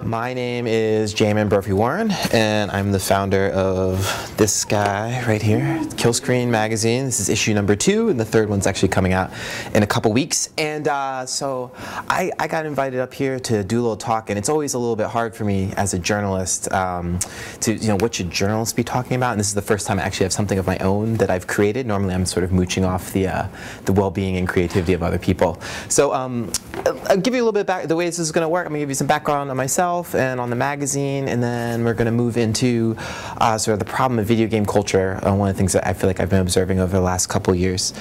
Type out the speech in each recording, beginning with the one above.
My name is Jamin Brophy-Warren, and I'm the founder of this guy right here, Killscreen Magazine. This is issue number 2, and the third one's actually coming out in a couple weeks. And so I got invited up here to do a little talk, and it's always a little bit hard for me as a journalist to, what should journalists be talking about? And this is the first time I actually have something of my own that I've created. Normally I'm sort of mooching off the well-being and creativity of other people. So I'll give you a little bit back the way this is going to work. I'm going to give you some background on myself and on the magazine, and then we're going to move into sort of the problem of video game culture, one of the things that I feel like I've been observing over the last couple of years.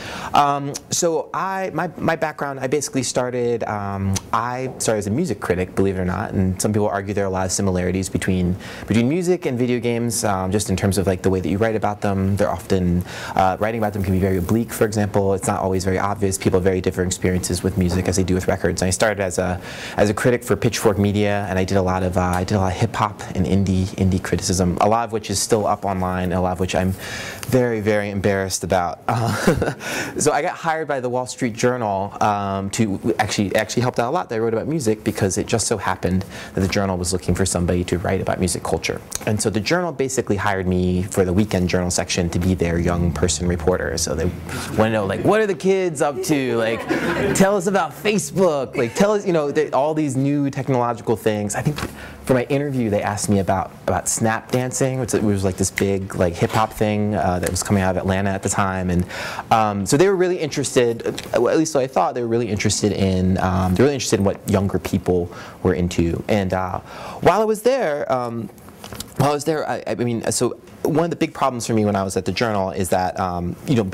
So my background, I basically started, I started as a music critic, believe it or not, and some people argue there are a lot of similarities between music and video games, just in terms of like the way that you write about them. They're often, writing about them can be very oblique, for example. It's not always very obvious. People have very different experiences with music as they do with records. And I started as a critic for Pitchfork Media, and I did a lot of hip hop and indie criticism, a lot of which is still up online, and a lot of which I'm very, very embarrassed about. So I got hired by the Wall Street Journal to actually helped out a lot that I wrote about music, because it just so happened that the Journal was looking for somebody to write about music culture. And so the Journal basically hired me for the weekend journal section to be their young person reporter. So they want to know, like, what are the kids up to? Like, tell us about Facebook. Like, tell us, all these new technological things. I think for my interview, they asked me about snap dancing, which was like this big hip hop thing that was coming out of Atlanta at the time, and so they were really interested. At least so I thought they were really interested in. What younger people were into. And while I was there, I mean, so one of the big problems for me when I was at the Journal is that,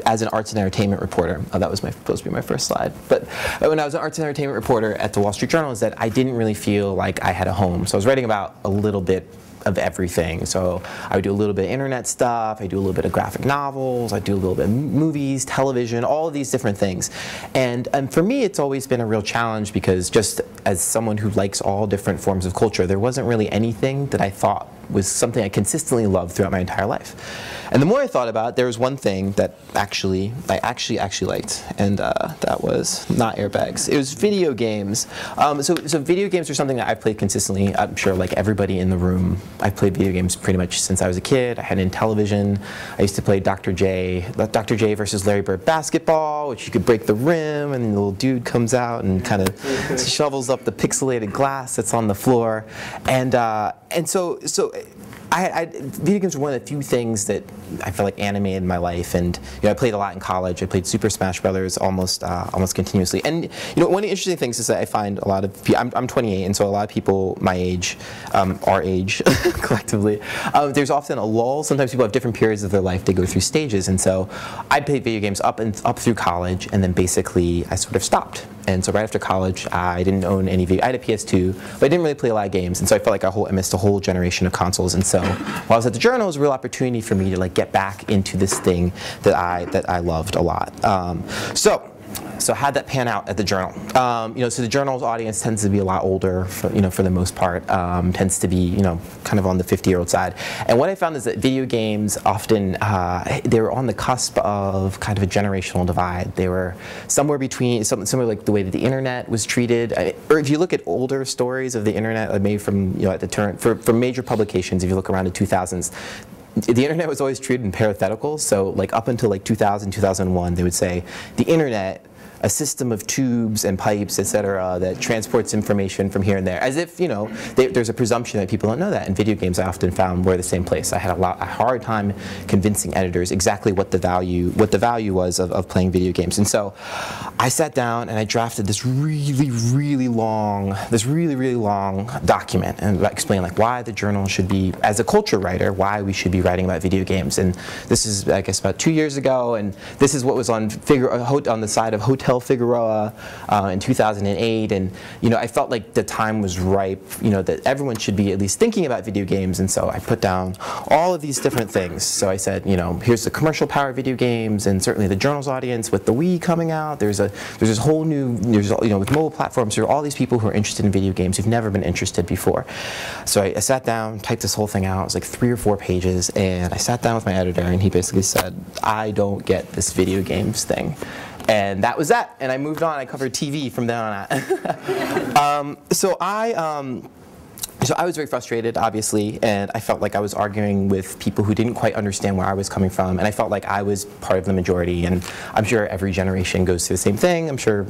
as an arts and entertainment reporter, that was supposed to be my first slide, but when I was an arts and entertainment reporter at the Wall Street Journal, is that I didn't really feel like I had a home. So I was writing about a little bit of everything. So I would do a little bit of internet stuff, I do a little bit of graphic novels, I do a little bit of movies, television, all of these different things. And for me, it's always been a real challenge, because just as someone who likes all different forms of culture, there wasn't really anything that I thought was something I consistently loved throughout my entire life. And the more I thought about it, there was one thing that I actually liked, and that was not airbags. It was video games. So video games are something that I've played consistently. I'm sure like everybody in the room, I've played video games pretty much since I was a kid. I had it in television. I used to play Dr. J versus Larry Bird basketball, which you could break the rim, and the little dude comes out and kind of shovels up the pixelated glass that's on the floor. And so video games were one of the few things that I felt like animated my life, and I played a lot in college. I played Super Smash Brothers almost continuously. And one of the interesting things is that I find a lot of people, I'm 28, and so a lot of people my age, our age collectively, there's often a lull. Sometimes people have different periods of their life. They go through stages, and so I played video games up through college, and then basically I sort of stopped. And so right after college, I didn't own any video. I had a PS2, but I didn't really play a lot of games, and so I felt like I missed a whole generation of consoles. And so while I was at the Journal, it was a real opportunity for me to get back into this thing that I loved a lot. So how'd that pan out at the Journal? So the Journal's audience tends to be a lot older, for the most part, tends to be, kind of on the 50-year-old side. And what I found is that video games often, they were on the cusp of kind of a generational divide. They were somewhere between, somewhere like the way that the internet was treated. Or if you look at older stories of the internet, made from, at the turn, for major publications, if you look around the 2000s, the internet was always treated in parentheticals. So up until 2000, 2001, they would say the internet, a system of tubes and pipes, etc., that transports information from here and there. As if, there's a presumption that people don't know that. And video games, I often found, were the same place. I had a hard time convincing editors exactly what the value was of playing video games. And so I sat down and I drafted this really long document, and explained why the Journal should be, as a culture writer, why we should be writing about video games. And this is, I guess, about 2 years ago, and this is what was on the side of Hotel Figueroa in 2008, and I felt like the time was ripe, that everyone should be at least thinking about video games. And so I put down all of these different things. So I said, here's the commercial power of video games, and certainly the Journal's audience with the Wii coming out. There's this whole new, with mobile platforms, there are all these people who are interested in video games who've never been interested before. So I sat down, typed this whole thing out. It was like 3 or 4 pages, and I sat down with my editor, and he basically said, I don't get this video games thing. And that was that. And I moved on. I covered TV from then on out. So So I was very frustrated, obviously, and I felt like I was arguing with people who didn't quite understand where I was coming from, and I felt like I was part of the majority. And I'm sure every generation goes through the same thing. I'm sure,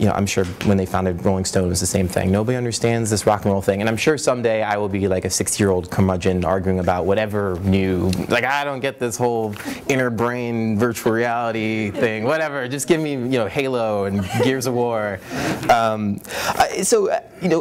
I'm sure when they founded Rolling Stone it was the same thing. Nobody understands this rock and roll thing, and I'm sure someday I will be like a 60-year-old curmudgeon arguing about whatever new, like I don't get this whole inner brain virtual reality thing, whatever. Just give me, Halo and Gears of War.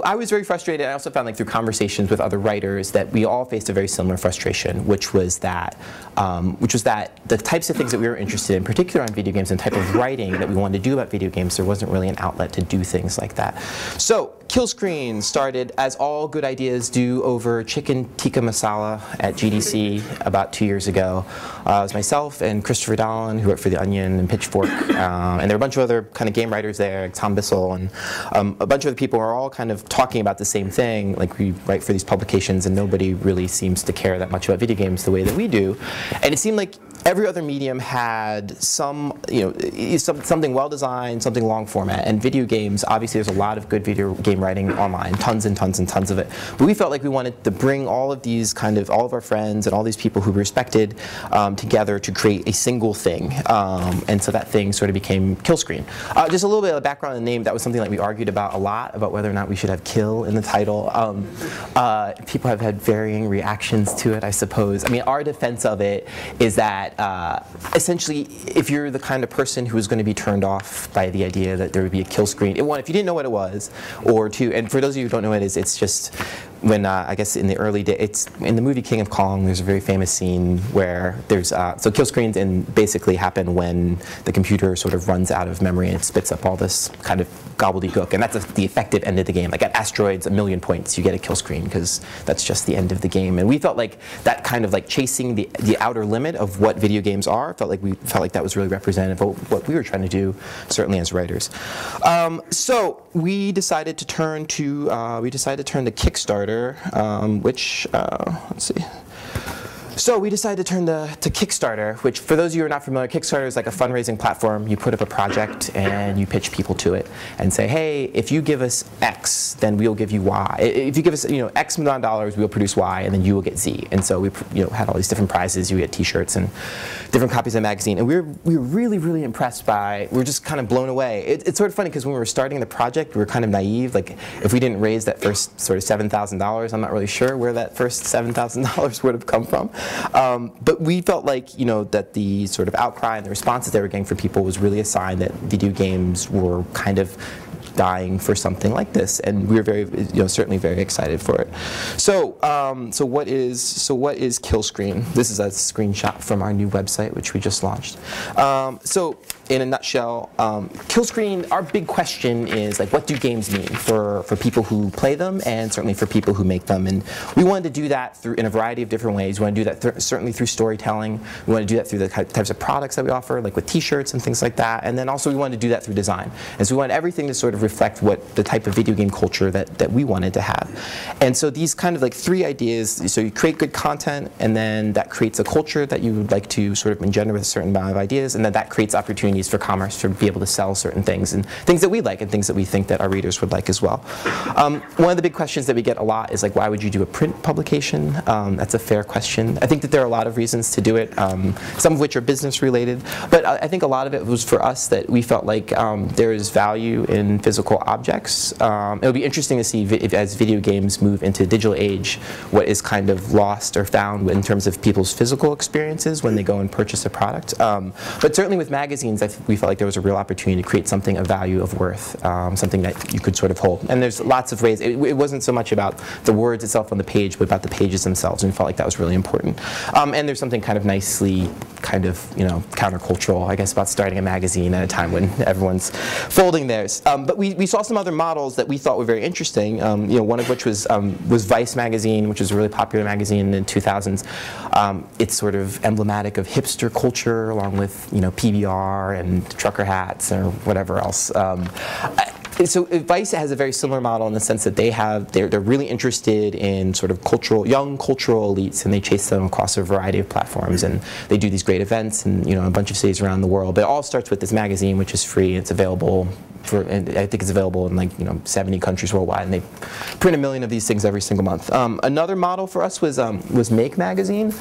I was very frustrated. I also found, like, through conversations with other writers, that we all faced a very similar frustration, which was that the types of things that we were interested in, particularly on video games, and type of writing that we wanted to do about video games, there wasn't really an outlet to do things like that. So Kill Screen started, as all good ideas do, over chicken tikka masala at GDC about 2 years ago. It was myself and Christopher Dallin, who worked for The Onion and Pitchfork, and there were a bunch of other kind of game writers there, like Tom Bissell, and a bunch of other people are all kind of talking about the same thing. Like, we write for these publications, and nobody really seems to care that much about video games the way that we do. And it seemed like every other medium had something well designed, something long format. And video games, obviously there's a lot of good video game writing online, tons and tons and tons of it. But we felt like we wanted to bring all of these all of our friends and all these people who we respected together to create a single thing. And so that thing sort of became Kill Screen. Just a little bit of background on the name. That was something that we argued about a lot, about whether or not we should have kill in the title. People have had varying reactions to it, I suppose. I mean, our defense of it is that essentially, if you're the kind of person who is going to be turned off by the idea that there would be a kill screen, one, if you didn't know what it was, or two, and for those of you who don't know what it is, it's just when, I guess in the early days, it's in the movie King of Kong, there's a very famous scene where there's, so kill screens basically happen when the computer sort of runs out of memory and it spits up all this kind of gobbledygook, and that's the effective end of the game. Like at Asteroids, 1,000,000 points, you get a kill screen, because that's just the end of the game. And we felt like that kind of like chasing the outer limit of what video games are, felt like that was really representative of what we were trying to do, certainly as writers. So we decided to turn to Kickstarter, which let's see. So we decided to turn to Kickstarter, which, for those of you who are not familiar, Kickstarter is like a fundraising platform. You put up a project and you pitch people to it and say, hey, if you give us X, then we'll give you Y. If you give us X amount of dollars, we'll produce Y, and then you will get Z. And so we had all these different prizes. You get T-shirts and different copies of the magazine. And we were really, really impressed by, we were just kind of blown away. It's sort of funny, because when we were starting the project, we were kind of naive. Like, if we didn't raise that first sort of $7,000, I'm not really sure where that first $7,000 would have come from. But we felt like that the sort of outcry and the responses they were getting from people was really a sign that video games were kind of dying for something like this, and we were certainly very excited for it. So what is Kill Screen? This is a screenshot from our new website, which we just launched. So in a nutshell, Kill Screen, our big question is, like, what do games mean for people who play them, and certainly for people who make them? And we wanted to do that in a variety of different ways. We want to do that certainly through storytelling. We want to do that through the types of products that we offer, like with T-shirts and things like that. And then also we wanted to do that through design. And so we want everything to sort of reflect what the type of video game culture that we wanted to have. And so these kind of like three ideas. So you create good content, and then that creates a culture that you would like to sort of engender with a certain amount of ideas, and then that creates opportunities for commerce to be able to sell certain things, and things that we like and things that we think that our readers would like as well. One of the big questions that we get a lot is, like, why would you do a print publication? That's a fair question. I think that there are a lot of reasons to do it, some of which are business related, but I think a lot of it was for us that we felt like there is value in physical objects. It'll be interesting to see if, as video games move into digital age, what is kind of lost or found in terms of people's physical experiences when they go and purchase a product. But certainly with magazines, we felt like there was a real opportunity to create something of value, of worth, something that you could sort of hold. And there's lots of ways. It wasn't so much about the words itself on the page, but about the pages themselves, and we felt like that was really important. And there's something kind of nicely, kind of, countercultural, I guess, about starting a magazine at a time when everyone's folding theirs. But we saw some other models that we thought were very interesting. One of which was Vice magazine, which was a really popular magazine in the 2000s. It's sort of emblematic of hipster culture, along with PBR and trucker hats or whatever else. So Vice has a very similar model in the sense that they're really interested in sort of young cultural elites, and they chase them across a variety of platforms, and they do these great events in a bunch of cities around the world. But it all starts with this magazine, which is free. It's available and I think it's available in like 70 countries worldwide, and they print 1 million of these things every single month. Another model for us was Make magazine.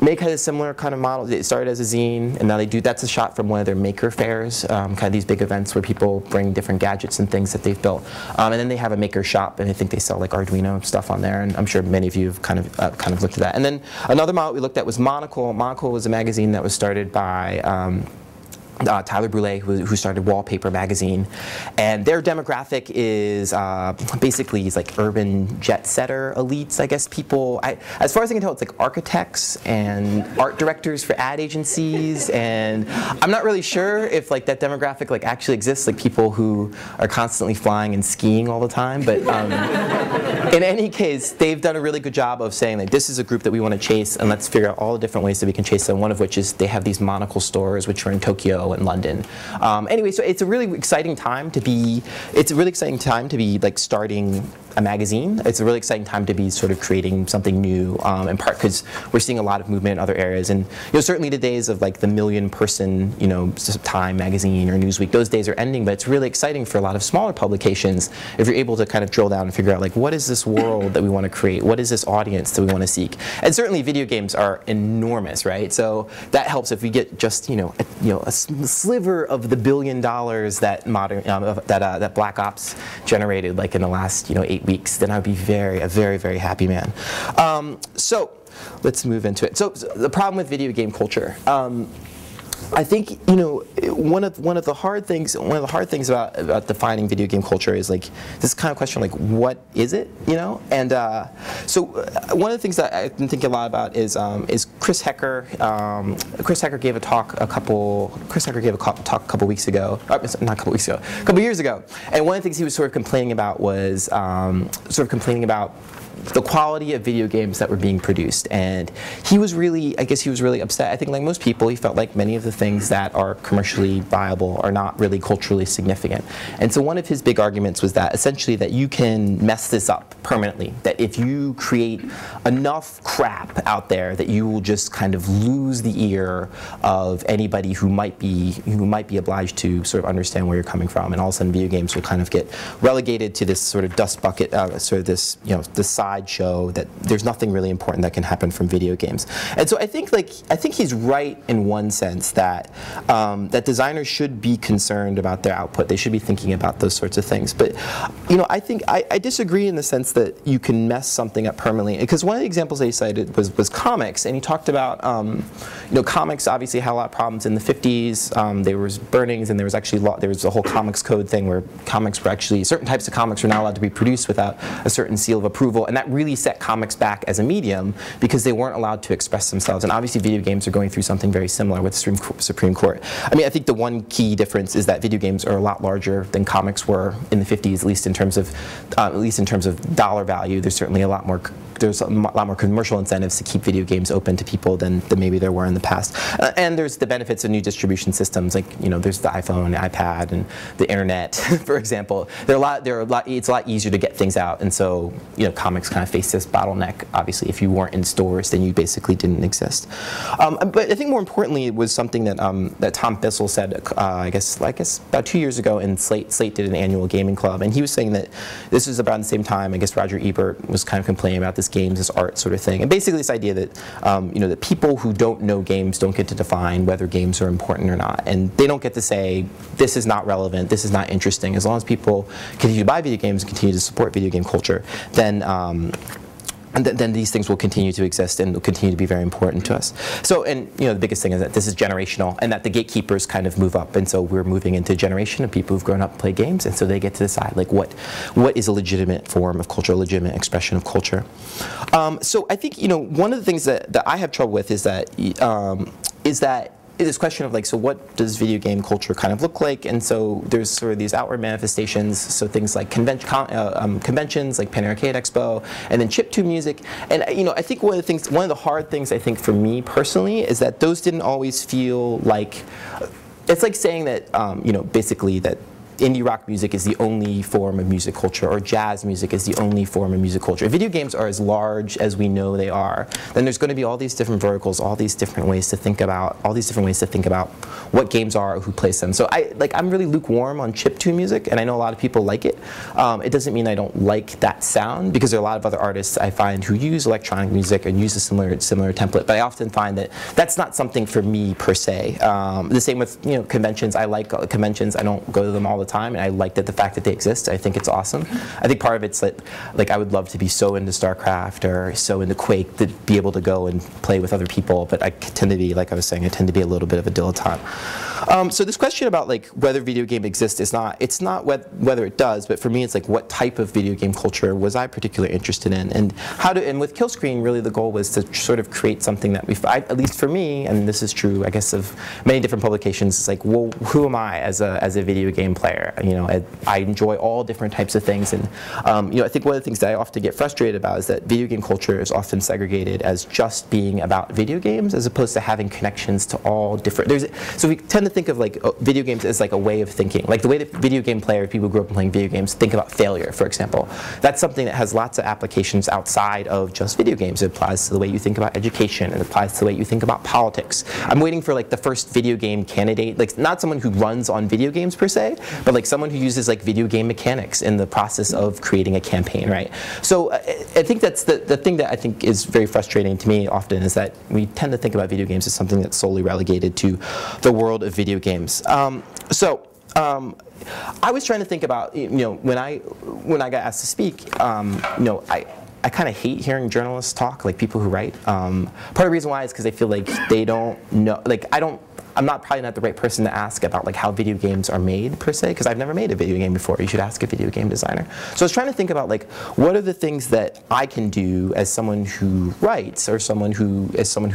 Make had a similar kind of model. It started as a zine, and now they do. That's a shot from one of their maker fairs, kind of these big events where people bring different gadgets and things that they've built. And then they have a maker shop, and I think they sell like Arduino stuff on there. And I'm sure many of you have kind of looked at that. And then another model we looked at was Monocle. Monocle was a magazine that was started by Tyler Brule, who started Wallpaper magazine, and their demographic is basically like urban jet setter elites, I guess. People, as far as I can tell, it's like architects and art directors for ad agencies, and I'm not really sure if like that demographic like actually exists, like people who are constantly flying and skiing all the time. But in any case, they've done a really good job of saying like this is a group that we want to chase, and let's figure out all the different ways that we can chase them. One of which is they have these Monocle stores, which are in Tokyo and London. Anyway, so it's a really exciting time to be. It's a really exciting time to be like starting a magazine. It's a really exciting time to be sort of creating something new. In part because we're seeing a lot of movement in other areas, and certainly the days of like the million-person Time magazine or Newsweek, those days are ending. But it's really exciting for a lot of smaller publications if you're able to kind of drill down and figure out like what is this world that we want to create? What is this audience that we want to seek? And certainly video games are enormous, right? So that helps if we get just a sliver of the $1 billion that that Black Ops generated like in the last 8 weeks, then I'd be a very, very happy man. So let's move into it. So the problem with video game culture. I think one of the hard things about defining video game culture is like this kind of question like what is it, and so one of the things that I've been thinking a lot about is Chris Hecker. Chris Hecker gave a talk a couple weeks ago, not a couple weeks ago, a couple years ago, and one of the things he was sort of complaining about was the quality of video games that were being produced, and he was really upset. I think like most people, he felt like many of the things that are commercially viable are not really culturally significant. And so one of his big arguments was that essentially that you can mess this up permanently, that if you create enough crap out there that you will just kind of lose the ear of anybody who might be obliged to sort of understand where you're coming from, and all of a sudden video games will kind of get relegated to this sort of dust bucket, sort of this this sideshow, that there's nothing really important that can happen from video games. And so I think he's right in one sense that that designers should be concerned about their output. They should be thinking about those sorts of things. But I think I disagree in the sense that you can mess something up permanently. Because one of the examples that he cited was comics, and he talked about comics obviously had a lot of problems in the 50s. There was burnings, and there was actually there was a whole comics code thing where comics were actually, certain types of comics were not allowed to be produced without a certain seal of approval, and that really set comics back as a medium because they weren't allowed to express themselves. And obviously video games are going through something very similar with the Supreme Court. I mean, I think the one key difference is that video games are a lot larger than comics were in the 50s, at least in terms of dollar value. There's certainly a lot more commercial incentives to keep video games open to people than maybe there were in the past. And there's the benefits of new distribution systems, like there's the iPhone, iPad, and the internet, for example. It's a lot easier to get things out, and so comics kind of face this bottleneck. Obviously, if you weren't in stores, then you basically didn't exist. But I think more importantly, it was something that that Tom Bissell said, I guess about 2 years ago, in Slate. Slate did an annual gaming club, and he was saying that this was about the same time. I guess Roger Ebert was kind of complaining about this games as art sort of thing, and basically this idea that that people who don't know games don't get to define whether games are important or not, and they don't get to say this is not relevant, this is not interesting. As long as people continue to buy video games and continue to support video game culture, then then these things will continue to exist and will continue to be very important to us. So, and the biggest thing is that this is generational, and that the gatekeepers kind of move up, and so we're moving into a generation of people who've grown up and play games, and so they get to decide like what is a legitimate form of culture, a legitimate expression of culture. So I think one of the things that I have trouble with is that this question of like, so what does video game culture kind of look like? And so there's sort of these outward manifestations, so things like conventions like Pan Arcade Expo, and then chiptune music. And I think one of the hard things I think for me personally is that those didn't always feel like, it's like saying that basically that indie rock music is the only form of music culture, or jazz music is the only form of music culture. If video games are as large as we know they are, then there's going to be all these different verticals, all these different ways to think about, what games are or who plays them. So I'm really lukewarm on chiptune music, and I know a lot of people like it. It doesn't mean I don't like that sound, because there are a lot of other artists I find who use electronic music and use a similar template. But I often find that that's not something for me per se. The same with conventions. I like conventions. I don't go to them all the time, and I like the fact that they exist. I think it's awesome. I think part of it's like I would love to be so into StarCraft or so into Quake to be able to go and play with other people, but I tend to be, like I was saying, I tend to be a little bit of a dilettante. So this question about whether video game exists is not, it's not whether it does, but for me it's what type of video game culture was I particularly interested in, and and with Killscreen really the goal was to sort of create something that at least for me, and this is true I guess of many different publications, it's well, who am I as a video game player? I enjoy all different types of things, and I think one of the things that I often get frustrated about is that video game culture is often segregated as just being about video games as opposed to having connections to all different, so we tend to think of video games as a way of thinking, the way that video game players, people who grew up playing video games, think about failure, for example. That's something that has lots of applications outside of just video games. It applies to the way you think about education, it applies to the way you think about politics. I'm waiting for the first video game candidate, not someone who runs on video games per se, but someone who uses video game mechanics in the process of creating a campaign, right? So I think that's the thing that I think is very frustrating to me often, is that we tend to think about video games as something that's solely relegated to the world of video games. I was trying to think about, when I got asked to speak, I kind of hate hearing journalists talk, people who write. Part of the reason why is because I feel like they don't know, I'm probably not the right person to ask about how video games are made per se, because I've never made a video game before. You should ask a video game designer. So I was trying to think about what are the things that I can do as someone who writes, or someone who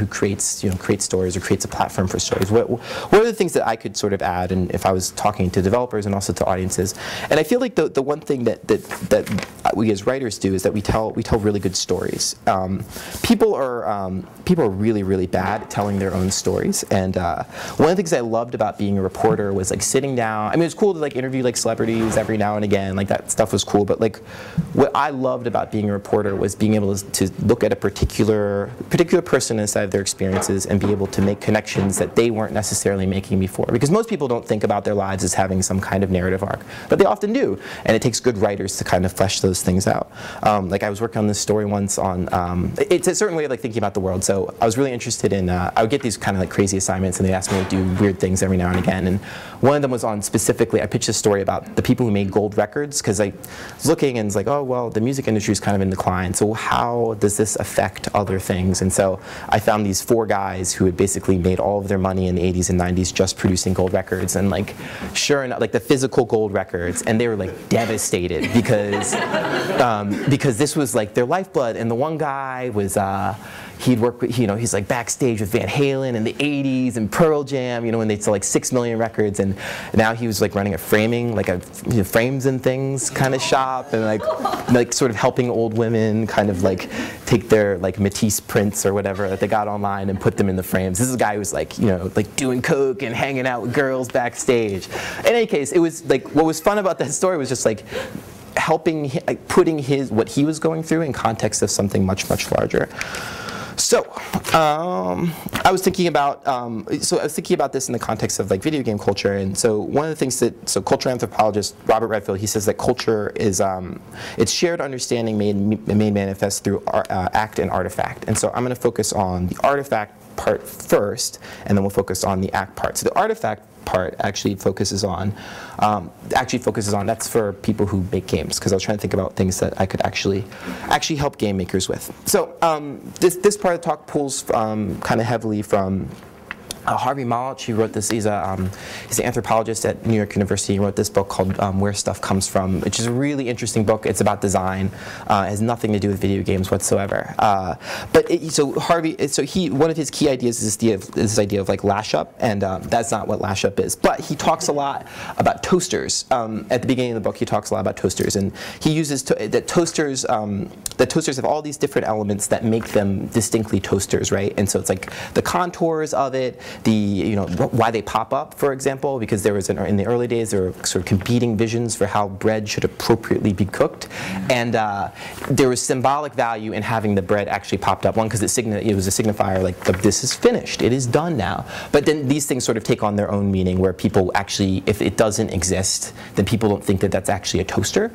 creates creates stories or creates a platform for stories. What are the things that I could sort of add, and if I was talking to developers and also to audiences. And I feel like the one thing that we as writers do is that we tell really good stories. People are really, really bad at telling their own stories, and one of the things I loved about being a reporter was sitting down. I mean, it was cool to interview celebrities every now and again. That stuff was cool. But what I loved about being a reporter was being able to look at a particular person inside their experiences and be able to make connections that they weren't necessarily making before. Because most people don't think about their lives as having some kind of narrative arc, but they often do. And it takes good writers to kind of flesh those things out. I was working on this story once on. It's a certain way of thinking about the world. So I was really interested in. I would get these kind of crazy assignments, and they asked me to do weird things every now and again. And one of them was on specifically, I pitched a story about the people who made gold records, because I was looking and it's oh, well, the music industry is kind of in decline, so how does this affect other things? And so I found these 4 guys who had basically made all of their money in the 80s and 90s just producing gold records, and sure enough, the physical gold records, and they were devastated because this was their lifeblood. And the one guy was he'd work with, he's backstage with Van Halen in the 80s and Pearl Jam, when they'd sell 6 million records, and now he was running a framing, a frames and things kind of shop, and sort of helping old women kind of take their Matisse prints or whatever that they got online and put them in the frames. This is a guy who was doing coke and hanging out with girls backstage. In any case, it was what was fun about that story was just helping, putting what he was going through in context of something much, much larger. So I was thinking about this in the context of video game culture, and so one of the things that culture anthropologist Robert Redfield, he says that culture is it's shared understanding made manifest through act and artifact. And so I'm going to focus on the artifact part first, and then we'll focus on the act part. So the artifact part actually focuses on that's for people who make games, because I was trying to think about things that I could actually help game makers with. So this part of the talk pulls kind of heavily from Harvey Malich. He wrote this. He's an anthropologist at New York University. He wrote this book called Where Stuff Comes From, which is a really interesting book. It's about design. It has nothing to do with video games whatsoever. But one of his key ideas is this idea of lash up, and that's not what lash up is. But he talks a lot about toasters. At the beginning of the book, he talks a lot about toasters, and he uses that toasters have all these different elements that make them distinctly toasters, right? And so it's the contours of it. why they pop up, for example, because there was in the early days there were sort of competing visions for how bread should appropriately be cooked, and there was symbolic value in having the bread actually popped up. One, because it was a signifier like this is finished, it is done now. But then these things sort of take on their own meaning, where people actually, if it doesn't exist, then people don't think that that's actually a toaster.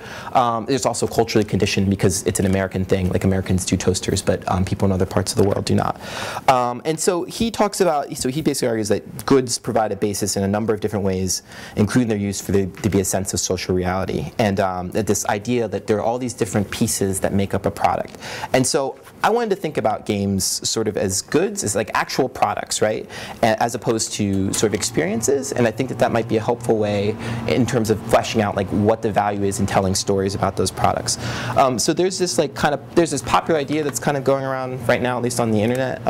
It's also culturally conditioned because it's an American thing. Like Americans do toasters, but people in other parts of the world do not. And so he talks about, so he basically argues that goods provide a basis in a number of different ways, including their use for there to be a sense of social reality. And that this idea that there are all these different pieces that make up a product. And so I wanted to think about games sort of as goods, as like actual products, right? As opposed to sort of experiences. And I think that that might be a helpful way in terms of fleshing out like what the value is in telling stories about those products. So there's this like there's this popular idea that's kind of going around right now, at least on the internet.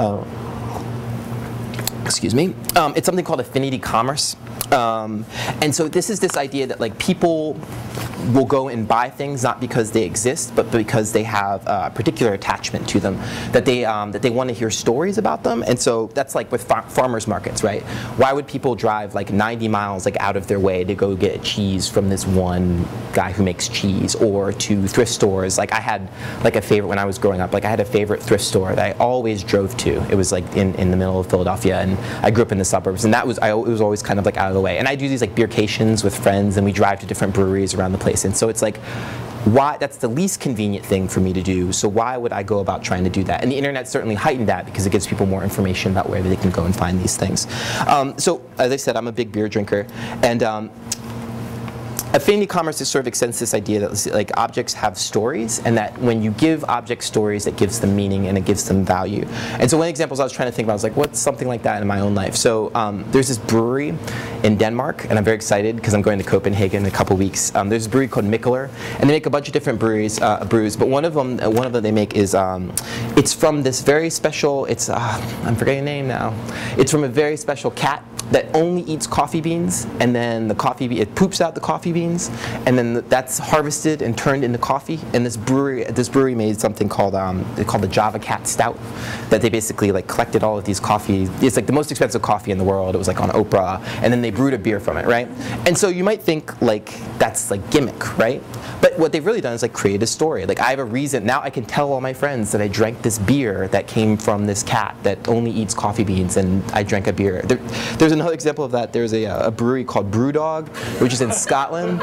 Excuse me. It's something called affinity commerce. And so this is this idea that like people will go and buy things not because they exist, but because they have a particular attachment to them, that they want to hear stories about them. And so that's like with farmers markets, right? Why would people drive like 90 miles like out of their way to go get cheese from this one guy who makes cheese, or to thrift stores? Like I had like a favorite when I was growing up. Like I had a favorite thrift store that I always drove to. It was like in the middle of Philadelphia, and I grew up in the suburbs, and it was always kind of like out of the way. And I do these like beercations with friends, and we drive to different breweries around the place. And so it's like, why? That's the least convenient thing for me to do. So why would I go about trying to do that? And the internet certainly heightened that because it gives people more information about where they can go and find these things. So as I said, I'm a big beer drinker, and affinity commerce is sort of extends this idea that like objects have stories, and that when you give objects stories, it gives them meaning and it gives them value. And so one of the examples I was trying to think about was like, what's something like that in my own life? So there's this brewery in Denmark, and I'm very excited because I'm going to Copenhagen in a couple weeks. There's a brewery called Mikkeller, and they make a bunch of different brews, but one of them they make is it's from this very special. I'm forgetting the name now. It's from a very special cat that only eats coffee beans, and then it poops out the coffee beans, and then that's harvested and turned into coffee. And this brewery made something called the Java Cat Stout, that they basically like collected all of these coffee. It's like the most expensive coffee in the world. It was like on Oprah, and then they brewed a beer from it, right? And so you might think like that's like gimmick, right? But what they've really done is like create a story. Like I have a reason now. I can tell all my friends that I drank this beer that came from this cat that only eats coffee beans, and I drank a beer. There's another example of that. There's a brewery called Brewdog, which is in Scotland.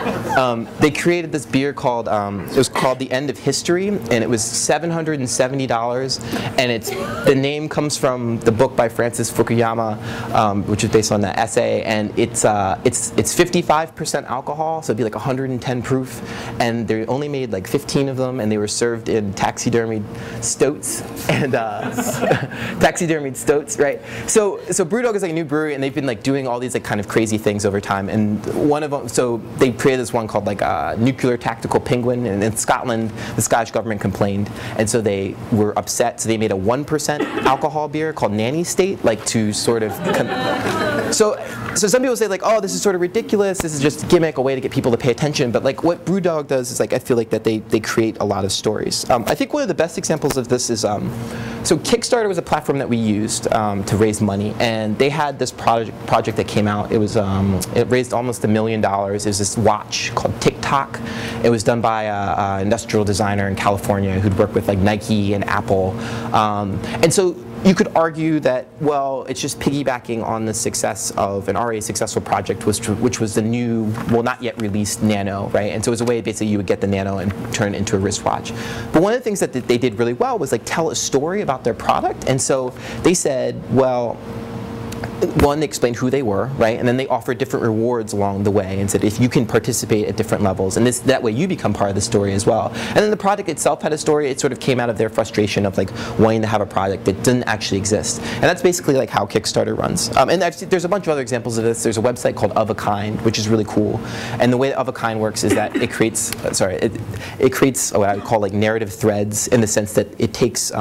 They created this beer called it was called The End of History, and it was $770. And the name comes from the book by Francis Fukuyama, which is based on that essay. And it's 55% alcohol, so it'd be like 110 proof. And they only made like 15 of them, and they were served in taxidermied stoats and taxidermied stoats, right? So Brewdog is like a new brewery, and they've been like doing all these like kind of crazy things over time. And one of them, so they created this one called like Nuclear Tactical Penguin, and in Scotland the Scottish government complained, and so they were upset. So they made a 1% alcohol beer called Nanny State, like to sort of so some people say like, oh, this is sort of ridiculous, this is just a gimmick, a way to get people to pay attention. But like what Brewdog does is like, I feel like that they create a lot of stories. I think one of the best examples of this is so Kickstarter was a platform that we used to raise money, and they had this project that came out. It was it raised almost $1 million. It was this watch called TikTok. It was done by an industrial designer in California who'd worked with like Nike and Apple, and so you could argue that, well, it's just piggybacking on the success of an already successful project, which was the new, well, not yet released Nano, right? And so it was a way basically you would get the Nano and turn it into a wristwatch. But one of the things that they did really well was like tell a story about their product. And so they said, well, one, they explained who they were, right? And then they offered different rewards along the way and said, if you can participate at different levels, and that way you become part of the story as well. And then the product itself had a story. It sort of came out of their frustration of like wanting to have a product that didn't actually exist. And that's basically like how Kickstarter runs. And there's a bunch of other examples of this. There's a website called Of a Kind, which is really cool. And the way that Of a Kind works is that it creates, it creates what I would call like narrative threads, in the sense that it takes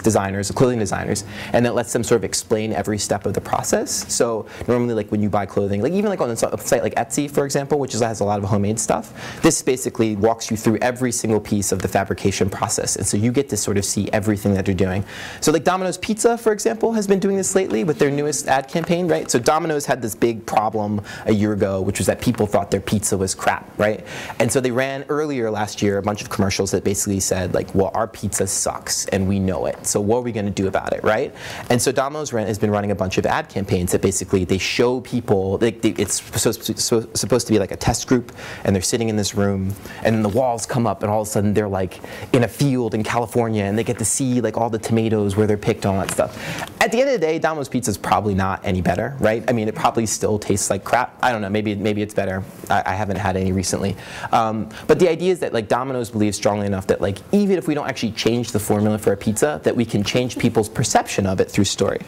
designers, clothing designers, and it lets them sort of explain every step of the process. So normally, like when you buy clothing, like even like on a site like Etsy, for example, which has a lot of homemade stuff, this basically walks you through every single piece of the fabrication process, and so you get to sort of see everything that they're doing. So like Domino's Pizza, for example, has been doing this lately with their newest ad campaign, right? So Domino's had this big problem a year ago, which was that people thought their pizza was crap, right? And so they ran earlier last year a bunch of commercials that basically said like, well, our pizza sucks and we know it, so what are we going to do about it, right? And so Domino's has been running a bunch of ad campaigns that basically they show people, it's supposed to be like a test group, and they're sitting in this room, and then the walls come up, and all of a sudden they're like in a field in California, and they get to see like all the tomatoes where they're picked, all that stuff. At the end of the day, Domino's Pizza is probably not any better, right? I mean, it probably still tastes like crap. I don't know, maybe it's better. I haven't had any recently. But the idea is that like Domino's believes strongly enough that like even if we don't actually change the formula for a pizza, that we can change people's perception of it through story.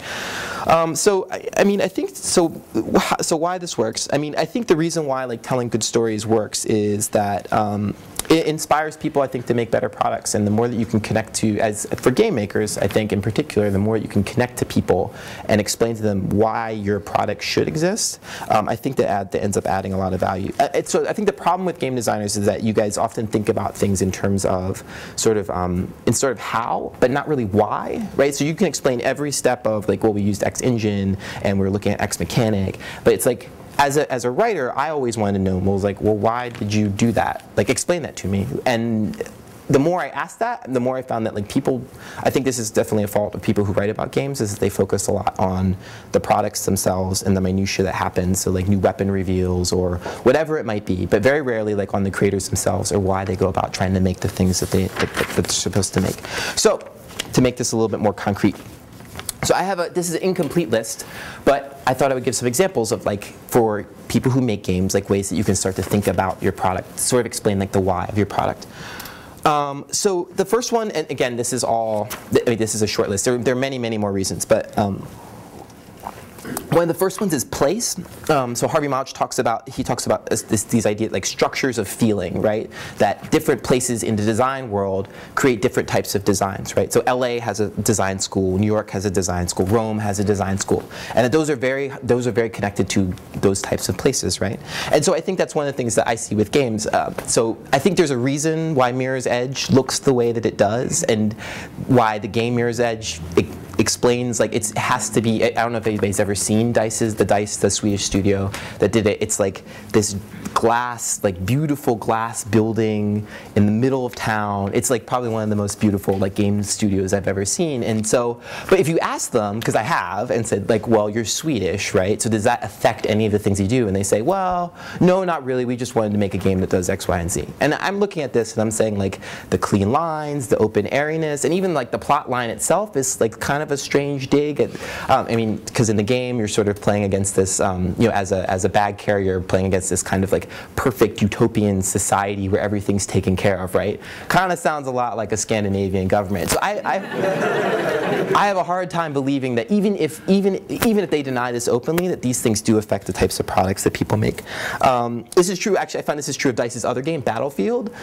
So I mean, I think so why this works, I mean, I think the reason why like telling good stories works is that it inspires people, I think, to make better products. And the more that you can connect to, for game makers, I think in particular, the more you can connect to people and explain to them why your product should exist, I think that ends up adding a lot of value. So I think the problem with game designers is that you guys often think about things in terms of sort of how, but not really why, right? So you can explain every step of like, well, we used X engine and we're looking at X mechanic, but it's like, as a writer, I always wanted to know, well, why did you do that? Like, explain that to me. And the more I asked that, the more I found that like people, I think this is definitely a fault of people who write about games, is that they focus a lot on the products themselves and the minutia that happens, so like new weapon reveals or whatever it might be, but very rarely like on the creators themselves or why they go about trying to make the things that they're supposed to make. So to make this a little bit more concrete, so I have this is an incomplete list, but I thought I would give some examples of like, for people who make games, like ways that you can start to think about your product, sort of explain like the why of your product. So the first one, and again, this is a short list. There are many, many more reasons, but one of the first ones is place. So Harvey Milch talks about these ideas like structures of feeling, right? That different places in the design world create different types of designs, right? So LA has a design school, New York has a design school, Rome has a design school, and that those are very connected to those types of places, right? And so I think that's one of the things that I see with games. So I think there's a reason why Mirror's Edge looks the way that it does, and why the game Mirror's Edge explains, like, it has to be, I don't know if anybody's ever seen the Swedish studio that did it. It's like this glass, like beautiful glass building in the middle of town. It's like probably one of the most beautiful like game studios I've ever seen. And so, but if you ask them, because I have, and said like, well, you're Swedish, right? So does that affect any of the things you do? And they say, well, no, not really. We just wanted to make a game that does X, Y, and Z. And I'm looking at this and I'm saying like the clean lines, the open airiness, and even like the plot line itself is like kind of a strange dig at, I mean, because in the game you're sort of playing against this, you know, as a bag carrier, playing against this kind of like perfect utopian society where everything's taken care of, right? Kind of sounds a lot like a Scandinavian government. So I have a hard time believing that even if they deny this openly, that these things do affect the types of products that people make. This is true. Actually, I find this is true of DICE's other game, Battlefield,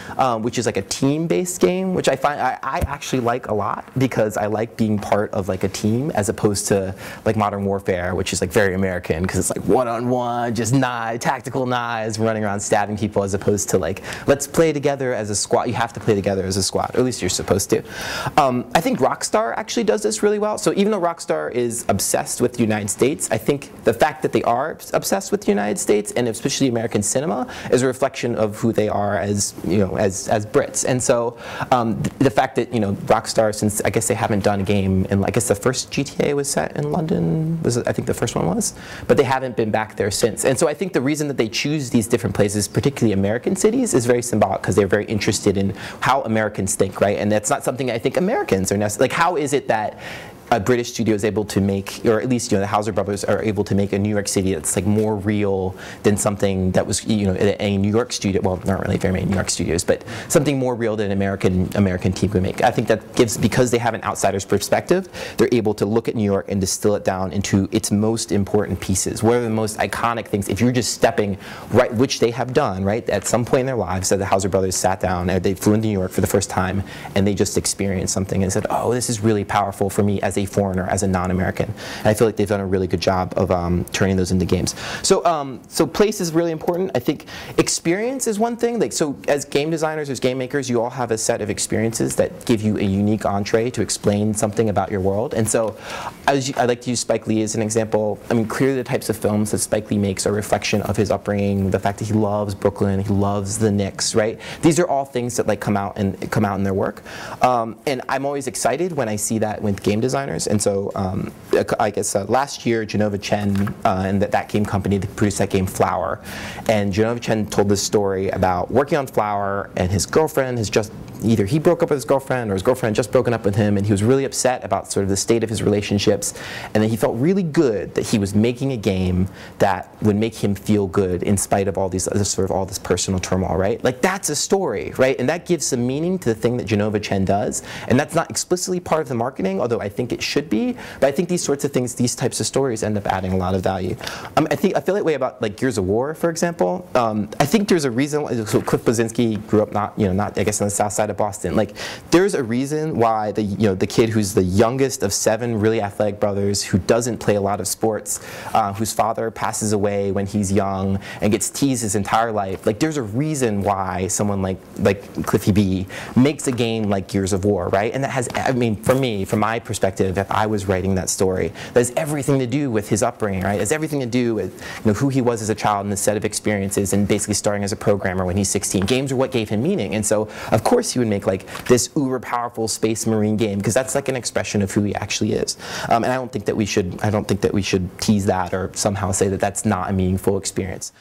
which is like a team-based game, which I find I actually like a lot because I like being part of like a team as opposed to like Modern Warfare, which is like very American because it's like one-on-one, just tactical knives, running around stabbing people, as opposed to like, let's play together as a squad. You have to play together as a squad, or at least you're supposed to. I think Rockstar actually does this really well. So even though Rockstar is obsessed with the United States, I think the fact that they are obsessed with the United States, and especially American cinema, is a reflection of who they are as, you know, as Brits. And so the fact that, you know, Rockstar, since I guess they haven't done a game, and I guess the first GTA was set in London, I think the first one was, but they haven't been back there since. And so I think the reason that they choose these different places, particularly American cities, is very symbolic because they're very interested in how Americans think, right? And that's not something I think Americans are necessarily, like, how is it that a British studio is able to make, or at least the Hauser brothers are able to make a New York City that's like more real than something that was a New York studio. Well, not really very many New York studios, but something more real than an American team could make. I think that gives, because they have an outsider's perspective, they're able to look at New York and distill it down into its most important pieces. What are the most iconic things? If you're just stepping right, which they have done, right, at some point in their lives, that the Hauser brothers sat down, or they flew into New York for the first time, and they just experienced something and said, oh, this is really powerful for me as a foreigner, as a non-American. And I feel like they've done a really good job of turning those into games. So, so place is really important. I think experience is one thing. Like, so as game designers, as game makers, you all have a set of experiences that give you a unique entree to explain something about your world. And so I like to use Spike Lee as an example. I mean, clearly the types of films that Spike Lee makes are a reflection of his upbringing, the fact that he loves Brooklyn, he loves the Knicks, right? These are all things that like come out in their work. And I'm always excited when I see that with game designers. And so I guess last year, Genova Chen and that game company that produced that game Flower. And Genova Chen told this story about working on Flower, and his girlfriend has just, either he broke up with his girlfriend or his girlfriend had just broken up with him, and he was really upset about sort of the state of his relationships. And then he felt really good that he was making a game that would make him feel good in spite of all these all this personal turmoil, right? Like, that's a story, right? And that gives some meaning to the thing that Genova Chen does. And that's not explicitly part of the marketing, although I think it should be. But I think these sorts of things, these types of stories, end up adding a lot of value. I feel that way about like Gears of War, for example. I think there's a reason. So Cliff Bleszinski grew up not I guess on the south side of Boston. Like, there's a reason why the kid who's the youngest of 7 really athletic brothers, who doesn't play a lot of sports, whose father passes away when he's young and gets teased his entire life. Like, there's a reason why someone like Cliffy B makes a game like Gears of War, right? And that has, I mean, for me, from my perspective, if I was writing that story, that has everything to do with his upbringing, right? It has everything to do with who he was as a child and the set of experiences, and basically starting as a programmer when he's 16. Games are what gave him meaning, and so of course he would make like this uber powerful space marine game, because that's like an expression of who he actually is. And I don't think that we should tease that or somehow say that that's not a meaningful experience.